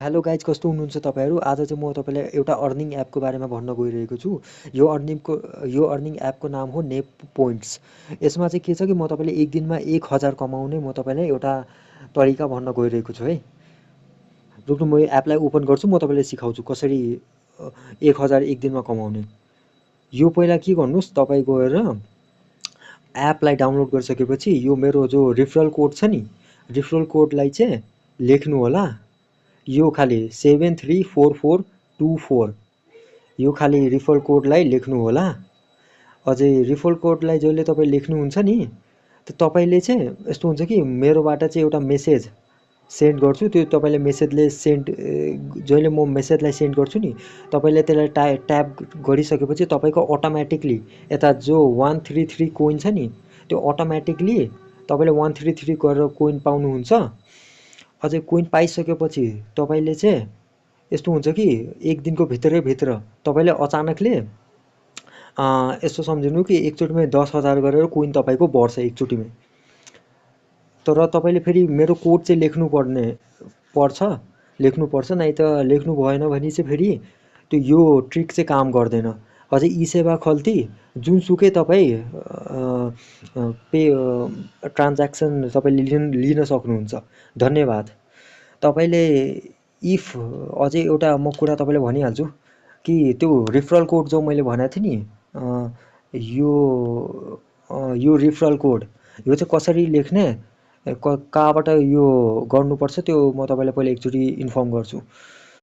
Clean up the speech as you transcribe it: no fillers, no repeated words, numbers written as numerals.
Hello guys, कस्तो हुनुहुन्छ तपाईँहरू? आज चाहिँ म तपाईँलाई एउटा अर्निङ एपको बारेमा भन्न गइरहेको छु। यो अर्निङ एपको नाम हो नेप पोइन्ट्स। यसमा चाहिँ के छ कि म तपाईँले एक दिनमा 1000 कमाउने म तपाईँलाई एउटा तरिका भन्न गइरहेको छु है। रुक्नु, म यो एपलाई ओपन गर्छु, म तपाईँलाई सिकाउँछु कसरी 1000 एक दिनमा कमाउने। यो पहिला के गर्नुहोस्, तपाईँ गएर एपलाई डाउनलोड गरिसकेपछि यो मेरो जो रिफरल कोड छ नि, रिफरल कोडलाई चाहिँ लेख्नु होला। यो खालि 734424 यो खालि रिफर कोडलाई लेख्नु होला। अझै रिफर कोडलाई जहिले तपाईँ लेख्नुहुन्छ नि, तपाईँले चाहिँ यस्तो हुन्छ कि मेरोबाट चाहिँ एउटा मेसेज सेन्ड गर्छु। त्यो तपाईँले मेसेजले जहिले म मेसेजलाई सेन्ड गर्छु नि, तपाईँले त्यसलाई ट्याप गरिसकेपछि तपाईँको अटोमेटिकली यता जो 133 कोइन छ नि, त्यो अटोमेटिकली तपाईँले 133 गरेर कोइन पाउनुहुन्छ। अझै कोइन पाइसकेपछि तपाईँले चाहिँ यस्तो हुन्छ कि एक दिनको भित्र तपाईँले अचानकले यस्तो सम्झिनु कि एकचोटिमै 10,000 गरेर कोइन तपाईँको बढ्छ एकचोटिमै। तर तपाईँले फेरि मेरो कोड चाहिँ लेख्नुपर्छ, नै त लेख्नु भएन भने चाहिँ फेरि त्यो यो ट्रिक चाहिँ काम गर्दैन। अझै ई सेवा खल्ती जुनसुकै तपाईँ ट्रान्ज्याक्सन तपाईँले लिन सक्नुहुन्छ। धन्यवाद। तपाईँले इफ अझै एउटा म कुरा तपाईँलाई भनिहाल्छु कि त्यो रिफरल कोड जो मैले भनेको थिएँ नि, यो रिफरल कोड यो चाहिँ कसरी लेख्ने, कहाँबाट यो गर्नुपर्छ त्यो म तपाईँलाई पहिला एकचोटि इन्फर्म गर्छु।